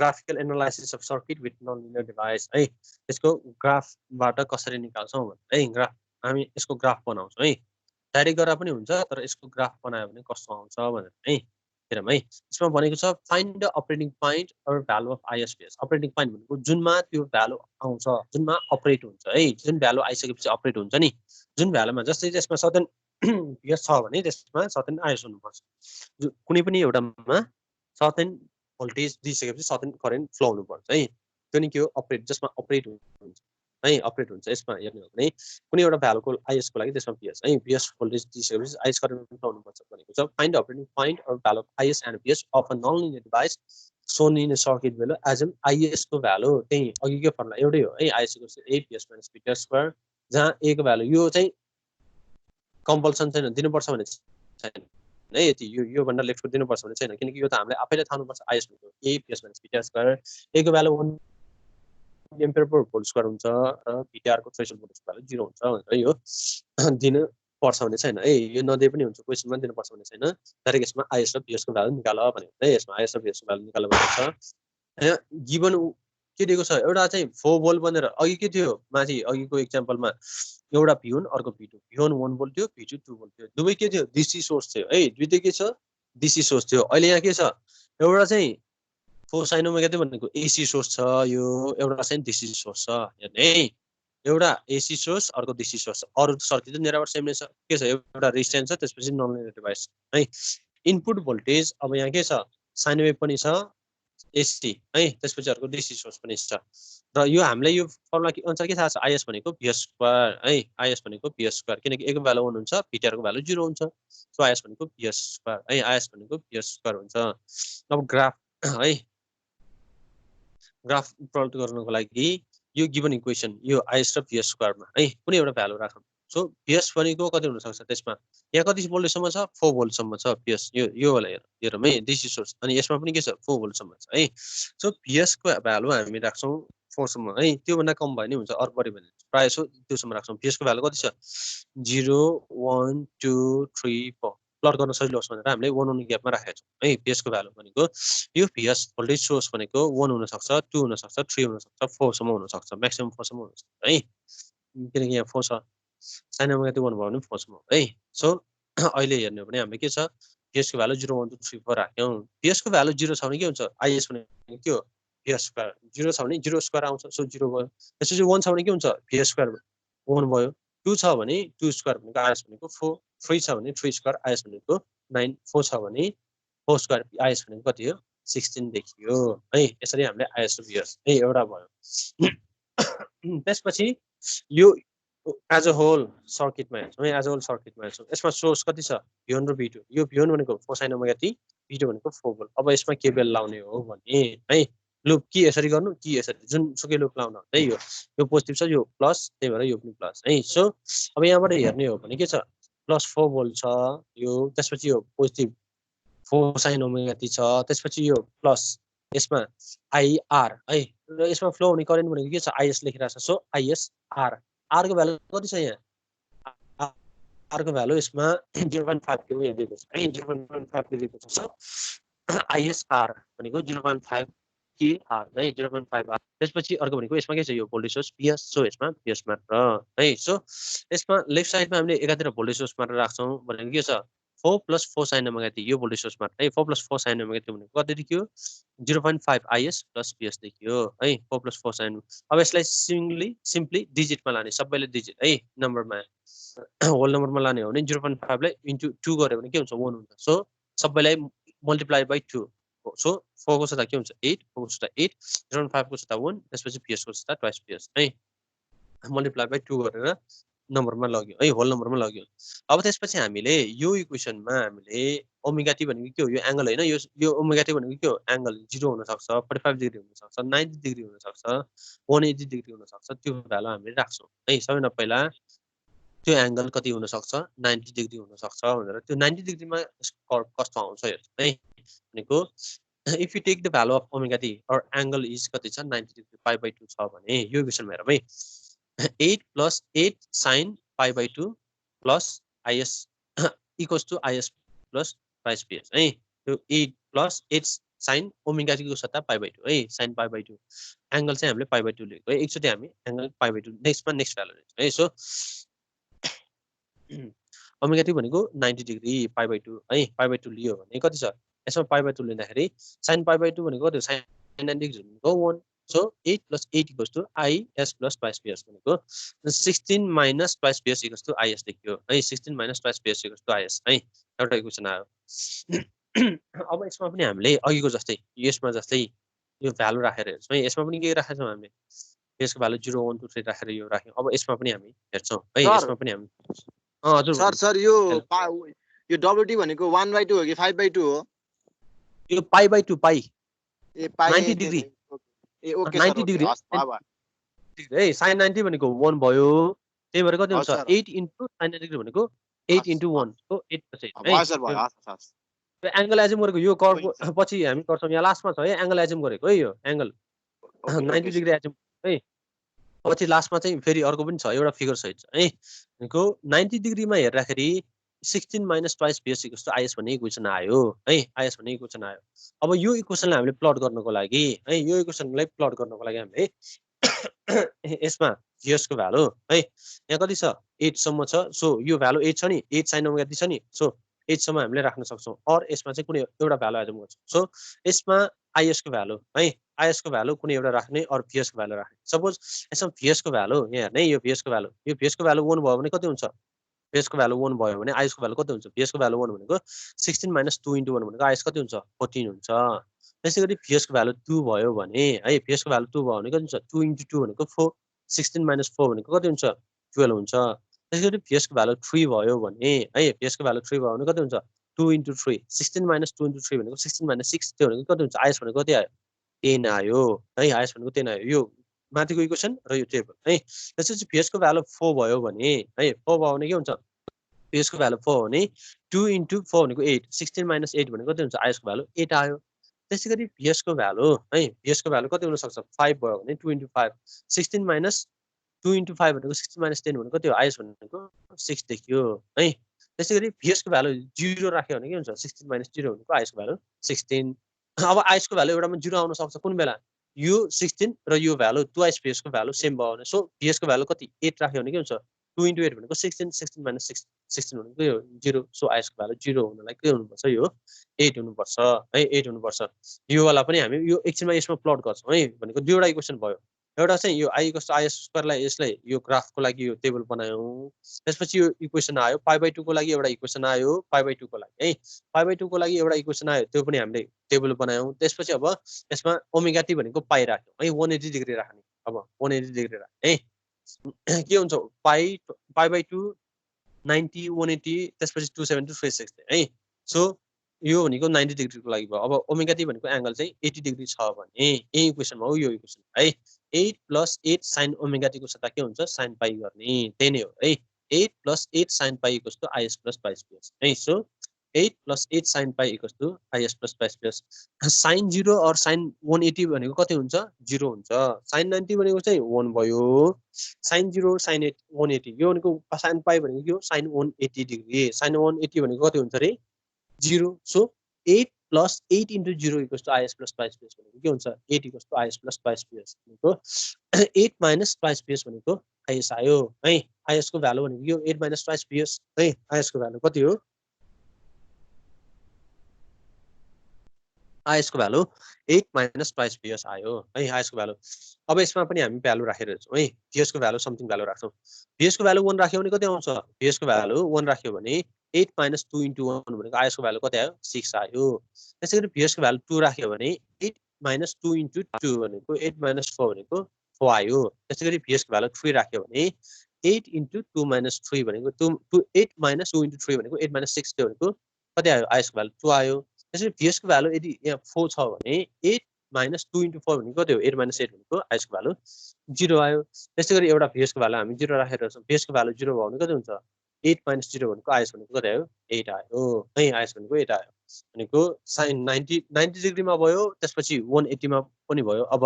graphical analysis of circuit with non linear device है यसको ग्राफबाट कसरी निकाल्छौँ है ग्राफ हामी यसको ग्राफ बनाउँछौँ है डाइरेक्ट गरेर पनि हुन्छ तर यसको ग्राफ बनायो भने कस्तो आउँछ भनेर है हेरौँ है यसमा भनेको छ find the operating point or value of ISPS operating point भनेको जुनमा त्यो भ्यालु आउँछ जुनमा अपरेट हुन्छ है जुन भ्यालु आइसकेपछि अपरेट हुन्छ नि जुन भ्यालुमा जस्तै त्यसमा सर्टेन पिएस छ भने त्यसमा सर्टेन आइएस हुनुपर्छ कुनै पनि एउटामा सर्टेन भोल्टेज दिइसकेपछि सर्टेन करेन्ट फ्लो हुनुपर्छ है त्यो नि के हो अपरेट जसमा अपरेट हुन्छ है अपरेट हुन्छ यसमा हेर्ने हो भने कुनै एउटा भ्यालुको आइएसको लागि त्यसमा पिएस है पिएस भोल्टेज दिइसकेपछि आइएस करेन्ट फ्लो हुनुपर्छ भनेको छ find operating point or value of IS and PS of a non linear device shown in circuit value as an IS को भ्यालु त्यही अघिकै फर्मुला एउटै हो है IS equals to a PS minus b square जहाँ a को value यो चाहिँ कम्पल्सन छैन दिनुपर्छ भने छैन है यति यो भन्दा लेफ्टको दिनुपर्छ भने छैन किनकि यो त हामीले आफैले थाहा हुनुपर्छ आइएस भनेको a PS minus b square a को value 1 ampere per volt square हुन्छ र भिटिआर को थ्रेशोल्ड भोल्टेज भ्यालु 0 हुन्छ भनेर यो दिन पर्छ भने छैन है यो नदिए पनि हुन्छ क्वेशनमा दिनु पर्छ भने छैन डाइरेक्ट यसमा आइएस र पिएस को भ्यालु निकाल भनेको है यसमा आइएस र पिएस को भ्यालु निकाल भनेको छ गिवन के दिएको छ एउटा चाहिँ 4 भोल्ट भनेर अघि के थियो माथि अघिको एक्जाम्पलमा एउटा V1 अर्को V2 V1 1 भोल्ट थियो V2 2 भोल्ट थियो दुवै के थियो डीसी सोर्स थियो है दुईटै के छ डीसी सोर्स थियो अहिले यहाँ के छ एउटा चाहिँ 4 sin ओमेगा t भनेको एसी सोर्स छ यो एउटा चाहिँ डीसी सोर्स छ हेर्ने है एउटा एसी सोर्स अर्को डीसी सोर्स अरु सर्किट निराबर सेम नै छ के छ एउटा रेजिस्टेन्स छ त्यसपछि नन लिनियर डिभाइस है इनपुट भोल्टेज अब यहाँ के छ साइन वेभ पनि छ एसी है त्यसपछि अर्को डीसी सोर्स पनि छ र यो हामीले यो फर्मुला के अनुसार के थाहा छ आइएस भनेको भीएस स्क्वायर है आइएस भनेको भीएस स्क्वायर किनकि a को भ्यालु 1 हुन्छ भिटिआर को भ्यालु 0 हुन्छ सो आइएस भनेको भीएस स्क्वायर है आइएस भनेको भीएस स्क्वायर हुन्छ अब ग्राफ है ग्राफ प्लट गर्नको लागि यो गिवन इक्वेसन यो आइएस र भीएस स्क्वायरमा है कुनै एउटा भ्यालु राखौँ सो भीएस भनेको कति हुन सक्छ त्यसमा यहाँ कति भोल्ट सम्म छ 4 भोल्ट सम्म छ भीएस यो वाला हेरौँ है डीसी सोर्स अनि यसमा पनि के छ 4 भोल्ट सम्म छ है सो भीएस को भ्यालु हामी राख्छौं 4 सम्म है त्यो भन्दा कम भयो नि हुन्छ अरु बढी भने प्राय सो त्यो सम्म राख्छौं भीएस को भ्यालु कति छ 0 1 2 3 4 प्लट गर्न सजिलो होस् भनेर हामीले 1 1 ग्यापमा राखेका छौं है भीएस को भ्यालु भनेको यो भीएस भोल्टेज सोर्स भनेको 1 हुन सक्छ 2 हुन सक्छ 3 हुन सक्छ 4 सम्म हुन सक्छ म्याक्सिमम 4 सम्म हुन सक्छ है किनकि यहाँ 4 छ साइन ओमेगा t 1 भयो भने 4 सम्म है सो अहिले हेर्ने हो भने हामीले के छ भीएस को भ्यालु 0 1 2 3 4 राख्यौं भीएस को भ्यालु 0 छ भने के हुन्छ आइएस भनेको के हो भीएस स्क्वायर 0 छ भने 0 स्क्वायर आउँछ सो 0 भयो त्यसपछि 1 छ भने के हुन्छ भीएस स्क्वायर 1 भयो 2 छ भने 2 स्क्वायर भनेको आइएस भनेको 4 3 छ भने 3 स्क्वायर आइएस भनेको 9 4 छ भने 4 स्क्वायर आइएस भनेको कति हो 16 देखियो है यसरी हामीले आइएस र भीएस है एउटा भयो त्यसपछि यो एज अ होल सर्किटमा हेर्छौं एज अ होल सर्किटमा हेर्छौं यसमा सोर्स कति छ V1 र V2 यो V1 भनेको 4 sin ओमेगा t V2 भनेको 4 भोल्ट अब यसमा केबल लाउने हो भने है लुप कि यसरी गर्नु कि यसरी जुन सुकै लुप लाउन है यो पोजिटिभ छ यो प्लस त्यही भएर यो पनि प्लस है सो अब यहाँबाट हेर्ने हो भने के छ प्लस 4 भोल्ट छ यो त्यसपछि यो पोजिटिभ 4 sin ओमेगा t छ त्यसपछि यो प्लस यसमा IR है र यसमा फ्लो हुने करेन्ट भनेको के छ IS लेखिरहेको छ सो IS R R को भ्यालु कति छ यहाँ R को भ्यालु यसमा 0.5 के दिएको छ है 0.5 के दिएको छ सो IS R भनेको 0.5 के R है 0.5 R त्यसपछि अर्को भनेको यसमा के छ यो भोल्टेज सोर्स PS सो यसमा PS मात्र है सो यसमा लेफ्ट साइडमा हामीले एकातिर भोल्टेज सोर्स मात्र राख्छौं भनेको के छ 4 + 4 sin ओमेगा t यो भोल्टेज सोर्स मात्र है 4 + 4 sin ओमेगा t भनेको कति देखियो 0.5 IS + PS देखियो है 4 + 4 sin अब यसलाई सिम्पली डिजिटमा लाने सबैले डिजिट है नम्बरमा होल नम्बरमा लाने हो भने 0.5 लाई इन्टु 2 गर्यो भने के हुन्छ 1 हुन्छ सो सबैलाई मल्टिप्लाई बाइ 2 सो 4 को सट्टा के हुन्छ 8 4 को सट्टा 8 0.5 को सट्टा 1 त्यसपछि PS को सट्टा ट्वाइस PS है मल्टिप्लाई बाइ 2 गरेर नम्बरमा लग्यो है होल नम्बरमा लग्यो अब त्यसपछि हामीले यो इक्वेसनमा हामीले ओमेगा t भनेको के हो यो एंगल हैन यो ओमेगा t भनेको के हो एंगल 0 हुन सक्छ 45 डिग्री हुन सक्छ 90 डिग्री हुन सक्छ 180 डिग्री हुन सक्छ त्यो भ्यालु हामीले राख्छौं है सबैभन्दा पहिला त्यो एंगल कति हुन सक्छ 90 डिग्री हुन सक्छ भनेर त्यो 90 डिग्रीमा कर्व कस्तो आउँछ हेर्छौं है भनेको if you take the value of omega t और एंगल इज कति छ 90 डिग्री π/2 छ भने यो इक्वेसनमा हेरौँ है 8 + 8 sin π/2 plus IS equals to IS plus twice PS है त्यो 8 + 8 साइन ओमेगा टी को सट्टा π/2 है साइन π/2 एंगल चाहिँ हामीले π/2 लिएको है एकचोटी हामी एंगल π/2 नेक्स्टमा नेक्स्ट भ्यालु लिन्छौँ है सो ओमेगा टी भनेको 90 डिग्री π/2 है π/2 लियो भने कति छ यसमा π/2 लिँदाखेरि साइन π/2 भनेको कति हो साइन 90 डिग्री भनेको 1 so 8 plus 8 equals to is plus twice ps भनेको 16 minus twice ps equals to is लेख्यो है 16 minus twice ps equals to is है एउटा इक्वेसन आयो अब यसमा पनि हामीले अघिको जस्तै यसमा जस्तै यो भ्यालु राखेर हेर्छौँ है यसमा पनि के राखेका छौँ हामीले यसको भ्यालु 0 1 2 3 राखेर यो राख्यौँ अब यसमा पनि हामी हेर्छौँ है यसमा पनि हामी हजुर सर यो wt भनेको 1/2 हो कि 5/2 हो यो π/2 पाइ ए पाइ 90 डिग्री ए ओके 90 डिग्री है साइन 90 भनेको 1 भयो त्यही भएर कति हुन्छ 8 into sin 90 डिग्री भनेको 8 into 1 so 8% है सर भयो हस् त्यो एंगल एज्युम गरेको यो कर्व पछि हामी गर्छौँ यहाँ लास्टमा छ है एंगल एज्युम गरेको है यो एंगल 90 डिग्री एज्युम है पछि लास्टमा चाहिँ फेरि अर्को पनि छ एउटा फिगर सहित छ है भनेको 90 डिग्रीमा हेर्दाखेरि 16 minus twice ps equals to is भन्ने इक्वेसन आयो है is भन्ने इक्वेसन आयो अब यो इक्वेसनलाई हामीले प्लट गर्नको लागि है यो इक्वेसनलाई प्लट गर्नको लागि हामीले यसमा vs को भ्यालु है यहाँ कति छ 8 सम्म छ सो यो भ्यालु 8 छ नि 8 sin ओमेगा t छ नि सो 8 सम्म हामीले राख्न सक्छौं और यसमा चाहिँ कुनै एउटा भ्यालु एज्युम गर्छौं सो यसमा is को भ्यालु है is को भ्यालु कुनै एउटा राख्ने और vs को भ्यालु राख्ने सपोज यसमा vs को भ्यालु यहाँ हेर्ने यो vs को भ्यालु 1 भयो भने कति हुन्छ vs को भ्यालु 1 भयो भने is को भ्यालु कति हुन्छ vs को भ्यालु 1 भनेको 16 minus 2 into 1 भनेको is कति हुन्छ 14 हुन्छ त्यसैगरी vs को भ्यालु 2 भयो भने है vs को भ्यालु 2 भयो भने कति हुन्छ 2 into 2 भनेको 4 16 minus 4 भनेको कति हुन्छ 12 हुन्छ त्यसैगरी vs को भ्यालु 3 भयो भने है vs को भ्यालु 3 भयो भने कति हुन्छ 2 into 3 16 minus 2 into 3 भनेको 16 minus 6 त्यो भनेको कति हुन्छ is भनेको कति आयो 10 आयो है is भनेको 10 आयो यो माथिको इक्वेसन र यो टेबल है त्यसपछि vs को भ्यालु 4 भयो भने है 4 भयो भने के हुन्छ vs को भ्यालु 4 भने 2 into 4 भनेको 8 16 minus 8 भनेको कति हुन्छ is को भ्यालु 8 आयो त्यसैगरी vs को भ्यालु है vs को भ्यालु कति हुन सक्छ 5 भयो भने 2 into 5 16 minus 2 into 5 भनेको 16 minus 10 भनेको त्यो is भनेको 6 देखियो है त्यसैगरी vs को भ्यालु 0 राख्यो भने के हुन्छ 16 minus 0 भनेको is को भ्यालु 16 अब is को भ्यालु एउटामा 0 आउन सक्छ कुन बेला यो 16 र यो भ्यालु ट्वाइस vs को भ्यालु सेम भयो भने सो vs को भ्यालु कति 8 राख्यो भने के हुन्छ 2 into 8 भनेको 16 minus 16 भनेको यो 0 सो is को भ्यालु 0 हुनलाई के हुनुपर्छ यो 8 हुनुपर्छ है 8 हुनुपर्छ यो वाला पनि हामी यो एकछिनमा यसमा प्लट गर्छौं है भनेको दुईवटा इक्वेसन भयो एउटा चाहिँ यो i = is² लाई यसलाई यो ग्राफको लागि यो टेबल बनायौं त्यसपछि यो इक्वेसन आयो π/2 को लागि एउटा इक्वेसन आयो π/2 को लागि है π/2 को लागि एउटा इक्वेसन आयो त्यो पनि हामीले टेबल बनायौं त्यसपछि अब यसमा ओमेगा टी भनेको पाइ राख्यौं है 180 डिग्री राख्ने अब 180 डिग्री राख्ने है के हुन्छ π/2 90 180 त्यसपछि 270 360 है सो यो भनेको 90 डिग्री को लागि भयो अब ओमेगा टी भनेको एंगल चाहिँ 80 डिग्री छ भने यही इक्वेसनमा हो यो इक्वेसन है 8 + 8 sin ओमेगा टी को सट्टा के हुन्छ sin पाइ गर्ने त्यही नै हो है 8 + 8 sin पाइ = is + twice ps है सो 8 + 8 sin पाइ = is + twice ps sin 0 और sin 180 भनेको कति हुन्छ 0 हुन्छ sin 90 भनेको चाहिँ 1 भयो sin 0 sin 180 यो भनेको sin पाइ भनेको के हो sin 180 डिग्री sin 180 भनेको कति हुन्छ रे 0 so 8 + 8 into 0 = is + twice ps भनेको के हुन्छ 8 = is + twice ps भनेको 8 minus twice ps भनेको is आयो है is को भ्यालु भनेको यो 8 minus twice ps है is को भ्यालु कति हो is को भ्यालु 8 minus twice ps आयो है is को भ्यालु अब यसमा पनि हामी भ्यालु राखेर हेर्छौं है vs को भ्यालु समथिङ भ्यालु राख्छौं vs को भ्यालु 1 राख्यो भने कति आउँछ vs को भ्यालु 1 राख्यो भने 8 minus 2 into 1 भनेको is को भ्यालु कति आयो 6 आयो त्यसैगरी vs को भ्यालु 2 राख्यो भने 8 minus 2 into 2 भनेको 8 minus 4 भनेको 4 आयो त्यसैगरी vs को भ्यालु 3 राख्यो भने 8 into 2 minus 3 भनेको 8 minus 2 into 3 भनेको 8 minus 6 त्यो भनेको कति आयो is को भ्यालु 2 आयो त्यसैगरी vs को भ्यालु यदि यहाँ 4 छ भने 8 minus 2 into 4 भनेको कति हो 8 minus 8 भनेको is को भ्यालु 0 आयो त्यसैगरी एउटा vs को भ्यालु हामी 0 राखेर छौं vs को भ्यालु 0 भयो भने कति हुन्छ 8 minus 0 भनेको is भनेको कति आयो 8 आयो है is भनेको 8 आयो भनेको sin 90 डिग्रीमा भयो त्यसपछि 180 मा पनि भयो अब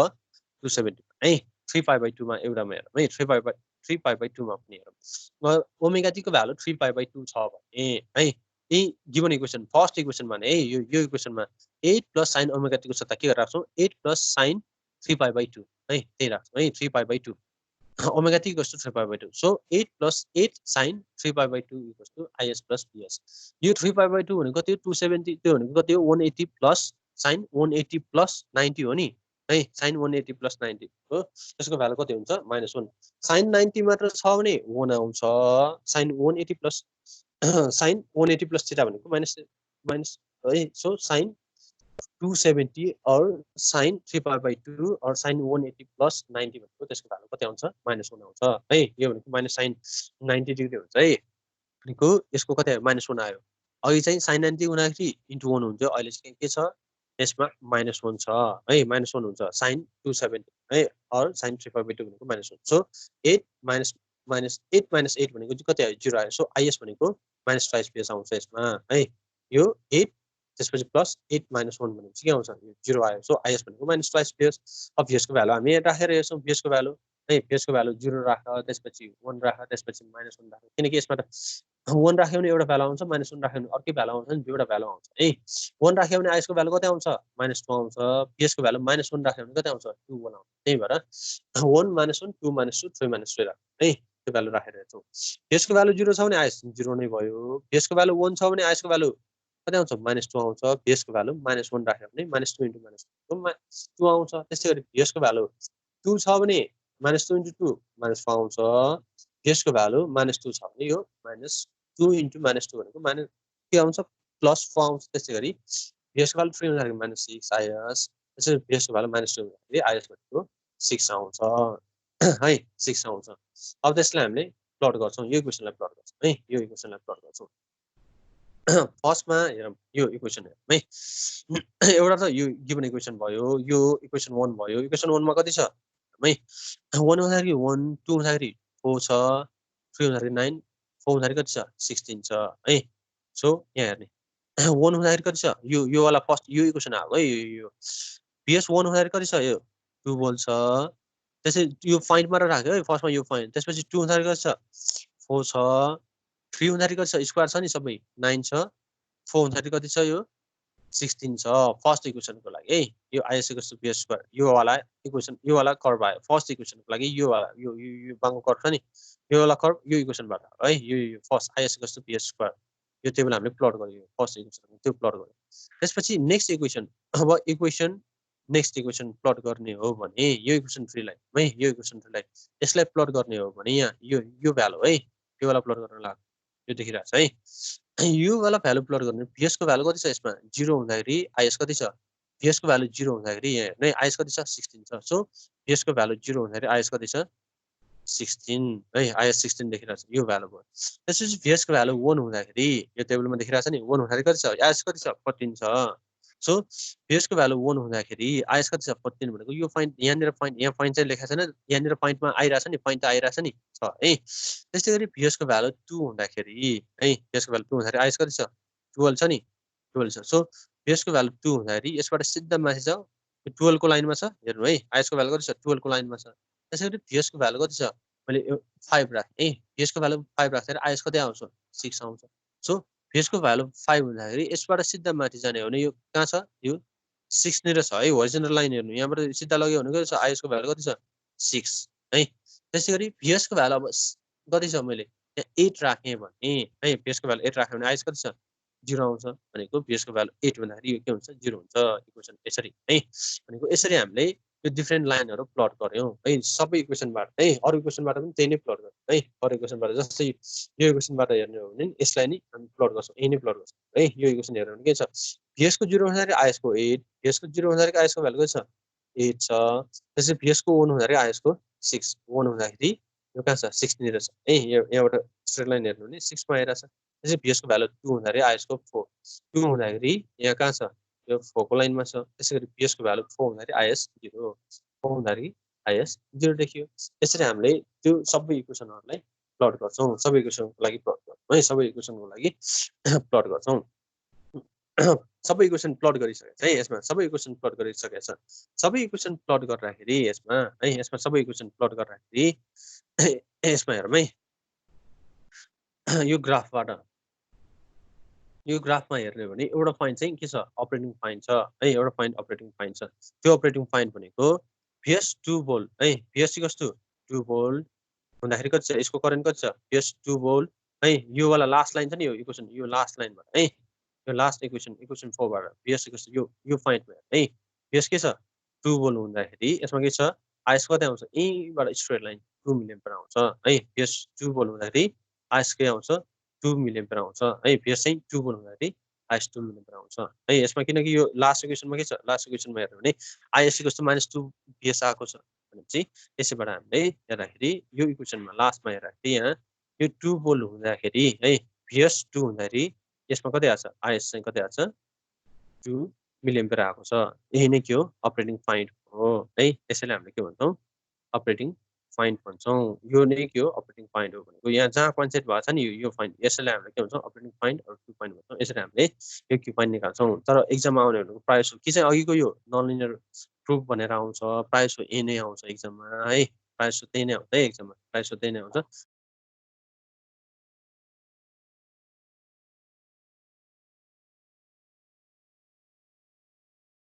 270 है 3π/2 मा एउटामा हेरौँ है 3π/2 मा पनि हेरौँ ओमेगा टी को भ्यालु 3π/2 छ भने है यही गिभन इक्वेसन फर्स्ट इक्वेसन भने है यो इक्वेसनमा 8 प्लस sin ओमेगा टी को सट्टा के गरेर राख्छौँ 8 प्लस sin 3π/2 है त्यही राख्छौँ है 3π/2 omega T equals to 3π/2 so 8 plus 8 sin 3π/2 equals to IS plus PS यो 3π/2 भनेको त्यो 270 त्यो भनेको त्यो 180 प्लस sin 180 प्लस 90 हो नि है sin 180 प्लस 90 हो त्यसको भ्यालु कति हुन्छ -1 sin 90 मात्र छ भने 1 आउँछ sin 180 plus sin 180 plus theta भनेको माइनस है so sin 270 or sin 3π/2 or sin 180 plus 90 भनेको त्यसको भ्यालु कति आउँछ -1 आउँछ है यो भनेको माइनस sin 90 डिग्री हुन्छ है भनेको यसको कति आयो -1 आयो अघि चाहिँ sin 90 हुँदाखेरि इन्टु 1 हुन्थ्यो अहिले चाहिँ के छ यसमा -1 छ है -1 हुन्छ sin 270 है or sin 3π/2 भनेको -1 सो 8 -8 भनेको चाहिँ कति आयो 0 आयो सो IS भनेको -2 PS आउँछ यसमा है यो 8 त्यसपछि प्लस 8 -1 भनेपछि के आउँछ यो 0 आयो सो IS भनेको -2 PS अब VS को भ्यालु हामी राखेर हेर्छौँ VS को भ्यालु है VS को भ्यालु 0 राख त्यसपछि 1 राख त्यसपछि -1 राख किनकि यसमा त 1 राख्यो भने एउटा भ्यालु आउँछ -1 राख्यो भने अर्कै भ्यालु आउँछ नि दुईवटा भ्यालु आउँछ है 1 राख्यो भने IS को भ्यालु कति आउँछ -2 आउँछ PS को भ्यालु -1 राख्यो भने कति आउँछ 2 1 आउँछ त्यही भएर 1 -1 2 -2 3 -3 राख है त्यो भ्यालु राखेर हेर्छौँ VS को भ्यालु 0 छ भने IS 0 नै भयो VS को भ्यालु 1 छ भने IS को भ्यालु कति आउँछ -2 आउँछ VS को भ्यालु -1 राख्यो भने -2 इन्टु -2 आउँछ त्यसै गरी VS को भ्यालु 2 छ भने -2 इन्टु 2 -4 आउँछ VS को भ्यालु -2 छ भने यो -2 इन्टु -2 भनेको के आउँछ +4 आउँछ त्यसै गरी VS को भ्यालु 3 हुँदाखेरि -6 IS त्यसै गरी VS को भ्यालु -2 हुँदाखेरि IS भनेको 6 आउँछ है 6 आउँछ अब त्यसलाई हामीले प्लट गर्छौँ यो इक्वेसनलाई प्लट गर्छौँ है यो इक्वेसनलाई प्लट गर्छौँ फर्स्टमा हेरौँ यो इक्वेसन हेरौँ है एउटा त यो गिभन इक्वेसन भयो यो इक्वेसन 1 भयो इक्वेसन 1 मा कति छ है 1 हुँदाखेरि 1 2 हुँदाखेरि 4 छ 3 हुँदाखेरि 9 4 हुँदाखेरि कति छ 16 छ है सो यहाँ हेर्ने 1 हुँदाखेरि कति छ यो वाला फर्स्ट यो इक्वेसन आएको है यो PS 1 हुँदाखेरि कति छ यो 2 भोल्ट छ त्यसै यो फाइन्ड मात्र राख्यो है फर्स्टमा यो फाइन्ड त्यसपछि 2 हुँदाखेरि कति छ 4 छ 3 हुँदाखेरि कति छ स्क्वायर छ नि सबै 9 छ 4 हुँदाखेरि कति छ यो 16 छ फर्स्ट इक्वेसनको लागि है यो IS = PS स्क्वायर यो वाला इक्वेसन यो वाला कर्भ आयो फर्स्ट इक्वेसनको लागि यो वाला यो बाङको कर्भ छ नि यो वाला कर्भ यो इक्वेसनबाट है यो फर्स्ट IS = PS स्क्वायर यो टेबल हामीले प्लट गर्यो फर्स्ट इक्वेसन त्यो प्लट गर्यो त्यसपछि नेक्स्ट इक्वेसन अब इक्वेसन नेक्स्ट इक्वेसन प्लट गर्ने हो भने यो इक्वेसन 3 लाई है यो इक्वेसन 3 लाई यसलाई प्लट गर्ने हो भने यहाँ यो भ्यालु है यो वाला प्लट गर्न लाग्यो यो देखिरहेछ है यो वाला भ्यालु प्लट गर्ने PS को भ्यालु कति छ यसमा 0 हुँदाखेरि IS कति छ PS को भ्यालु 0 हुँदाखेरि यहाँ हेर्नु IS कति छ 16 छ सो PS को भ्यालु 0 हुँदाखेरि IS कति छ 16 है IS 16 देखिरहेछ यो भ्यालु भयो त्यसपछि PS को भ्यालु 1 हुँदाखेरि यो टेबलमा देखिरहेछ नि 1 हुँदाखेरि कति छ IS कति छ 14 छ सो PS को भ्यालु 1 हुँदाखेरि IS कति छ 14 भनेको यो फाइन्ड यहाँनिर फाइन्ड चाहिँ लेखेको छैन यहाँनिर फाइन्डमा आइरहेछ नि फाइन्ड त आइरहेछ नि छ है त्यसै गरी PS को भ्यालु 2 हुँदाखेरि है PS को भ्यालु 2 हुँदाखेरि IS कति छ 12 छ नि 12 छ सो PS को भ्यालु 2 हुँदाखेरि यसबाट सिधा माथि छ 12 को लाइनमा छ हेर्नु है IS को भ्यालु कति छ 12 को लाइनमा छ त्यसै गरी PS को भ्यालु कति छ मैले 5 राखेँ है PS को भ्यालु 5 राख्दाखेरि IS कति आउँछ 6 आउँछ सो PS को भ्यालु 5 हुँदाखेरि यसबाट सिधा माथि जाने हो भने यो कहाँ छ यो 6 निर छ है होरिजोनल लाइन हेर्नु यहाँबाट सिधा लग्यो भने कति छ IS को भ्यालु कति छ 6 है त्यसै गरी PS को भ्यालु अब कति छ मैले यहाँ 8 राखेँ भने है PS को भ्यालु 8 राखेँ भने IS कति छ 0 आउँछ भनेको PS को भ्यालु 8 भन्दाखेरि यो के हुन्छ 0 हुन्छ इक्वेसन यसरी है भनेको यसरी हामीले यो डिफरेन्ट लाइनहरु प्लट गर्यौं है सबै इक्वेसनबाट है अरु इक्वेसनबाट पनि त्यही नै प्लट गर्छौं है अरु इक्वेसनबाट जस्तै यो इक्वेसनबाट हेर्ने हो भने यसलाई नि हामी प्लट गर्छौं यही नै प्लट गर्छौं है यो इक्वेसन हेर्नु भने के छ PS को 0 हुँदाखेरि IS को 8 PS को 0 हुँदाखेरि IS को भ्यालु के छ 8 छ त्यसै PS को 1 हुँदाखेरि IS को 6 1 हुँदाखेरि यो कहाँ छ 6 निर छ है यहाँबाट स्ट्रेट लाइन हेर्नु भने 6 मा आइराछ त्यसै PS को भ्यालु 2 हुँदाखेरि IS को 4 2 हुँदाखेरि यहाँ कहाँ छ यो 4 को लाइनमा छ त्यसैगरी PS को भ्यालु 4 हुँदाखेरि IS 0 4 हुँदाखेरि IS 0 देखियो यसरी हामीले त्यो सबै इक्वेसनहरुलाई प्लट गर्छौं सबै इक्वेसनको लागि प्लट गर्छौं है सबै इक्वेसनको लागि प्लट गर्छौं सबै इक्वेसन प्लट गरिसकेछ है यसमा सबै इक्वेसन प्लट गरिसकेछ सबै इक्वेसन प्लट गर्दाखेरि यसमा है यसमा सबै इक्वेसन प्लट गर्दाखेरि यसमा हेरौँ है यो ग्राफबाट यो ग्राफमा हेर्ने हो भने एउटा पोइन्ट चाहिँ के छ अपरेटिङ पोइन्ट छ है एउटा पोइन्ट अपरेटिङ पोइन्ट छ त्यो अपरेटिङ पोइन्ट भनेको VS 2 भोल्ट है VS कस्तो 2 भोल्ट हुँदाखेरि कति छ यसको करेन्ट कति छ VS 2 भोल्ट है यो वाला लास्ट लाइन छ नि यो इक्वेसन यो लास्ट लाइनबाट है यो लास्ट इक्वेसन 4 बाट VS यो पोइन्टमा है VS के छ 2 भोल्ट हुँदाखेरि यसमा के छ आइस कति आउँछ यहीबाट स्ट्रेट लाइन 2 मिलिएम्पियर आउँछ है VS 2 भोल्ट हुँदाखेरि आइस के आउँछ 2 मिलिएम्पियर आउँछ है VS चाहिँ 2 भोल्ट हुँदाखेरि आइस 2 मिलिएम्पियर आउँछ है यसमा किनकि यो लास्ट इक्वेसनमा के छ लास्ट इक्वेसनमा हेर्नु भने आइएस कस्तो -2 VS आएको छ भने चाहिँ यसैबाट हामीले हेर्दाखेरि यो इक्वेसनमा लास्टमा हेर्दाखेरि यहाँ यो 2 भोल्ट हुँदाखेरि है VS 2 हुँदाखेरि यसमा कति आछ आइएस चाहिँ कति आछ 2 मिलिएम्पियर आएको छ यही नै के हो अपरेटिङ पोइन्ट हो है त्यसैले हामीले के भन्छौँ अपरेटिङ पोइन्ट भन्छौँ यो नै के हो अपरेटिङ पोइन्ट हो भनेको यहाँ जहाँ कन्सेप्ट भएको छ नि यो पोइन्ट यसैले हामीले के भन्छौँ operating point or Q point भन्छौँ यसरी हामीले यो क्यू पोइन्ट निकाल्छौँ तर एक्जाममा आउने भनेको प्रायः जस्तो कि चाहिँ अघिको यो नन लिनियर प्रुफ भनेर आउँछ प्रायः जस्तो ए नै आउँछ एक्जाममा है प्रायः जस्तो त्यही नै आउँछ है एक्जाममा प्रायः जस्तो त्यही नै आउँछ